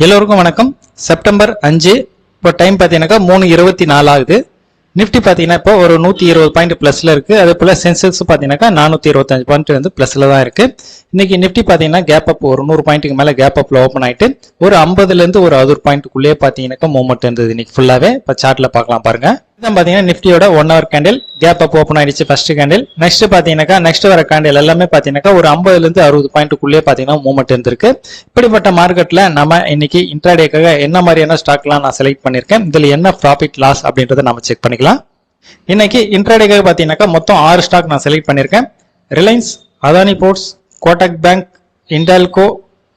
எல்லோருக்கும் வணக்கம். செப்டம்பர் 5 இப்போ டைம் பார்த்தீங்கன்னாக்கா 3:24 ஆகுது. நிஃப்டி பார்த்தீங்கன்னா இப்போ ஒரு 120 பாயிண்ட் பிளஸ்ல இருக்கு. அதே போல சென்செக்ஸ் பார்த்தீங்கன்னாக்கா 425 பாயிண்ட் வந்து பிளஸ்ல தான் இருக்கு. இன்னைக்கு நிஃப்டி பார்த்தீங்கன்னா கேப் அப் ஒரு 100 பாயிண்ட்டுக்கு மேல கேப் அப்ல ஓப்பன் ஆயிட்டு ஒரு 50ல இருந்து ஒரு 60 பாயிண்ட்டுக்குள்ளேயே பார்த்தீங்கன்னாக்கா மூவ்மெண்ட் இருந்தது இன்னைக்கு ஃபுல்லாவே. இப்போ சார்ட்ல பார்க்கலாம் பாருங்க. இதான் பார்த்தீங்கன்னா நிஃப்டியோட 1 hour candle gap up open ஆயிடுச்சு ஃபர்ஸ்ட் கேண்டில். நெக்ஸ்ட் பார்த்தீங்கன்னாக்கா நெக்ஸ்ட் வர கேண்டில் எல்லாமே பார்த்தீங்கன்னாக்கா ஒரு 50ல இருந்து 60 பாயிண்ட்டுக்குள்ளேயே பார்த்தீங்கன்னா மூவ்மெண்ட் இருந்திருக்கு. இப்படிப்பட்ட மார்க்கெட்ல நம்ம இன்னைக்கு இன்ட்ராடேக்காக என்ன மாதிரியான ஸ்டாக்லாம் நான் செலக்ட் பண்ணிருக்கேன், இதுல என்ன ப்ராஃபிட் லாஸ் அப்படின்றத நம்ம செக் பண்ணிக்கலாம். இன்னைக்கு இன்ட்ராடேக்காக பார்த்தீங்கன்னாக்கா மொத்தம் 6 ஸ்டாக் நான் செலக்ட் பண்ணிருக்கேன். Reliance, Adani ports, Kotak bank, Hindalco,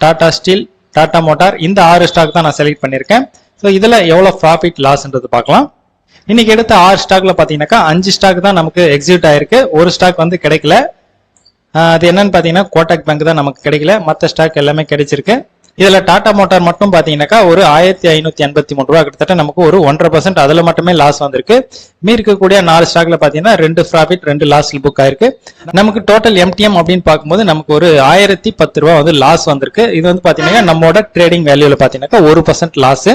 Tata steel, Tata motor, இந்த 6 ஸ்டாக் தான் நான் செலக்ட் பண்ணிருக்கேன். ஸோ இதுல எவ்வளவு ப்ராஃபிட் லாஸ்ன்றது பார்க்கலாம். இன்னைக்கு எடுத்த 6 ஸ்டாக்ல பாத்தீங்கன்னாக்கா 5 ஸ்டாக் தான் நமக்கு எக்ஸிட் ஆயிருக்கு. ஒரு ஸ்டாக் வந்து கிடைக்கல. அது என்னன்னு பாத்தீங்கன்னா கோட்டக் பேங்க் தான் நமக்கு கிடைக்கல. மற்ற ஸ்டாக் எல்லாமே கிடைச்சிருக்கு. இதுல டாடா மோட்டார் மட்டும் பாத்தீங்கன்னாக்கா ஒரு 1583 ரூபா, கிட்டத்தட்ட நமக்கு ஒரு 1.5% அதுல மட்டுமே லாஸ் வந்திருக்கு. மீ இருக்கக்கூடிய 4 ஸ்டாக்ல பாத்தீங்கன்னா 2 ப்ராஃபிட் 2 லாஸ் புக் ஆயிருக்கு. நமக்கு டோட்டல் எம்டிஎம் அப்படின்னு பார்க்கும்போது நமக்கு ஒரு 1010 ரூபா வந்து லாஸ் வந்திருக்கு. இது வந்து பாத்தீங்கன்னா நம்மளோட ட்ரேடிங் வேல்யூல பாத்தீங்கன்னாக்கா 1% லாஸ்.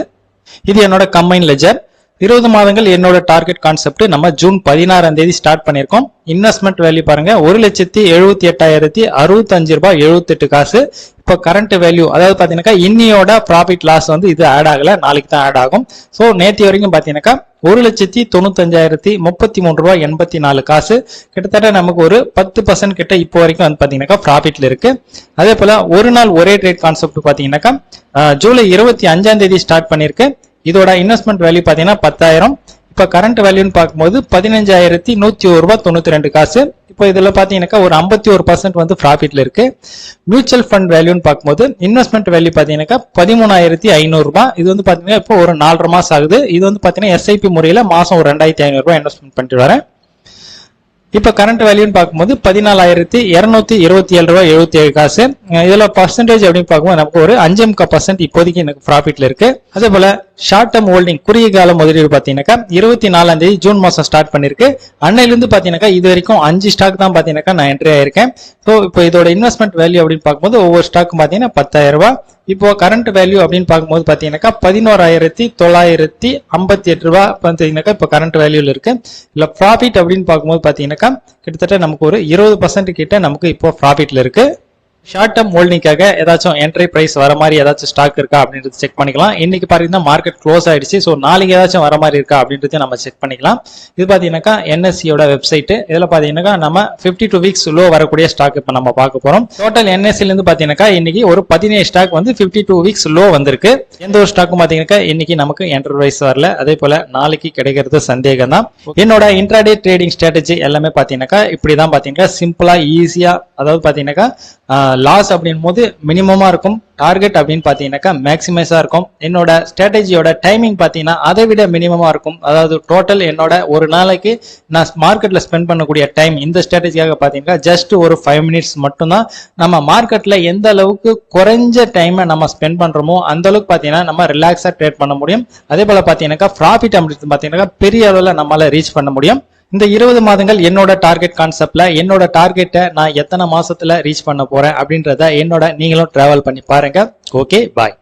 இது என்னோட கம்பைன் லெஜர். 20 மாதங்கள் என்னோட டார்கெட் கான்செப்ட் நம்ம ஜூன் 16ஆம் தேதி ஸ்டார்ட் பண்ணிருக்கோம். இன்வெஸ்ட்மெண்ட் வேல்யூ பாருங்க 1,78,865 ரூபாய் 78 காசு. இப்போ கரண்ட் வேல்யூ அதாவது பாத்தீங்கன்னா இன்னியோட ப்ராஃபிட் லாஸ் வந்து இது ஆட் ஆகல, நாளைக்கு தான் ஆட் ஆகும். ஸோ நேற்று வரைக்கும் பாத்தீங்கன்னா 1,95,033 ரூபாய் 84 காசு. கிட்டத்தட்ட நமக்கு ஒரு 10% கிட்ட இப்போ வரைக்கும் வந்து பாத்தீங்கன்னா ப்ராஃபிட்ல இருக்கு. அதே போல ஒரு நாள் ஒரே ட்ரேட் கான்செப்ட் பாத்தீங்கன்னாக்கா ஜூலை 25ஆம் தேதி ஸ்டார்ட் பண்ணிருக்கு. இதோட இன்வெஸ்ட்மெண்ட் வேல்யூ பாத்தீங்கன்னா 10,000. இப்ப கரண்ட் வேல்யூன்னு பார்க்கும்போது 15,101 ரூபாய் 92 காசு. இப்போ இதுல பாத்தீங்கன்னா ஒரு 51% வந்து ப்ராஃபிட்ல இருக்கு. மியூச்சுவல் ஃபண்ட் வேல்யூன்னு பார்க்கும்போது இன்வெஸ்ட்மெண்ட் வேல்யூ பாத்தீங்கன்னா 13,500 ரூபாய். இது வந்து பாத்தீங்கன்னா இப்போ ஒரு 4.5 மாசம் ஆகுது. இது வந்து பாத்தீங்கன்னா எஸ்ஐபி முறையில மாசம் ஒரு 2,500 ரூபாய் இன்வெஸ்ட்மெண்ட் பண்ணிட்டு வரேன். இப்ப கரண்ட் வேல்யூன்னு பார்க்கும்போது 14,227 ரூபாய் 77 காசு. இதுல பர்சன்டேஜ் அப்படின்னு பார்க்கும்போது நமக்கு ஒரு 5% இப்போதைக்கு எனக்கு ப்ராஃபிட்ல இருக்கு. அதே போல ஷார்ட் டேர்ம் ஹோல்டிங் குறுகிய கால முதலீடு பாத்தீங்கன்னா 24ஆம் தேதி ஜூன் மாசம் ஸ்டார்ட் பண்ணிருக்கு. அன்னையிலிருந்து பாத்தீங்கன்னா இது வரைக்கும் 5 ஸ்டாக் தான் பாத்தீங்கன்னா நான் என்ட்ரி ஆயிருக்கேன். ஸோ இப்போ இதோட இன்வெஸ்ட்மெண்ட் வேல்யூ அப்படின்னு பார்க்கும்போது ஒவ்வொரு ஸ்டாக்கும் பாத்தீங்கன்னா 10,000 ரூபாய். இப்போ கரண்ட் வேல்யூ அப்படின்னு பார்க்கும்போது பாத்தீங்கன்னா 11,958 ரூபாய் பாத்தீங்கன்னா இப்போ கரண்ட் வேல்யூல இருக்கு. இல்ல ப்ராஃபிட் அப்படின்னு பார்க்கும்போது பாத்தீங்கன்னா கிட்டத்தட்ட நமக்கு ஒரு 20% கிட்ட நமக்கு இப்போ ப்ராஃபிட்ல இருக்கு. ஷார்ட் டேர்ம் ஹோல்டிங்காக ஏதாச்சும் என்ட்ரி பிரைஸ் வர மாதிரி ஏதாச்சும் ஸ்டாக் இருக்கா அப்படின்றது செக் பண்ணிக்கலாம். இன்னைக்கு பாத்தீங்கன்னா மார்க்கெட் க்ளோஸ் ஆயிடுச்சு. ஸோ நாளைக்கு ஏதாச்சும் வர மாதிரி இருக்கா அப்படின்றத நம்ம செக் பண்ணிக்கலாம். இது பாத்தீங்கன்னா என்எஸ்சியோட வெப்சைட். இதுல பாத்தீங்கன்னா நம்ம 52 வீக்ஸ் லோ வரக்கூடிய ஸ்டாக் இப்ப நம்ம பார்க்க போறோம். டோட்டல் என்எஸ்சில இருந்து பாத்தீங்கன்னா இன்னைக்கு ஒரு 17 ஸ்டாக் வந்து 52 வீக்ஸ் லோ வந்திருக்கு. எந்த ஒரு ஸ்டாக்கும் பாத்தீங்கன்னா இன்னைக்கு நமக்கு என்ட்ரி பிரைஸ் வரல. அதே போல நாளைக்கு கிடைக்கிறது சந்தேகம் தான். என்னோட இன்ட்ராடே ட்ரேடிங் ஸ்ட்ராட்டஜி எல்லாமே பாத்தீங்கன்னா இப்படிதான் பாத்தீங்கன்னா சிம்பிளா ஈஸியா, அதாவது பாத்தீங்கன்னா லாஸ் அப்படின் போது மினிமமா இருக்கும், டார்கெட் அப்படின்னு பாத்தீங்கன்னாக்கா மேக்சிமைஸா இருக்கும். என்னோட ஸ்ட்ராட்டஜியோட டைமிங் பாத்தீங்கன்னா அதை விட மினிமமா இருக்கும். அதாவது டோட்டல் என்னோட ஒரு நாளைக்கு நான் மார்க்கெட்ல ஸ்பெண்ட் பண்ணக்கூடிய டைம் இந்த ஸ்ட்ராட்டஜியாக பாத்தீங்கன்னா ஜஸ்ட் ஒரு 5 மினிட்ஸ் மட்டும்தான். நம்ம மார்க்கெட்ல எந்த அளவுக்கு குறைஞ்ச டைமை நம்ம ஸ்பெண்ட் பண்றோமோ அந்த அளவுக்கு பாத்தீங்கன்னா நம்ம ரிலாக்ஸா ட்ரேட் பண்ண முடியும். அதே போல பாத்தீங்கன்னா ப்ராஃபிட் அப்படின்னு பாத்தீங்கன்னா பெரிய அளவுல நம்மளால ரீச் பண்ண முடியும். இந்த 20 மாதங்கள் என்னோட டார்கெட் கான்செப்ட்ல என்னோட டார்கெட்டை நான் எத்தனை மாசத்துல ரீச் பண்ண போறேன் அப்படின்றத என்னோட நீங்களும் டிராவல் பண்ணி பாருங்க. ஓகே, பாய்.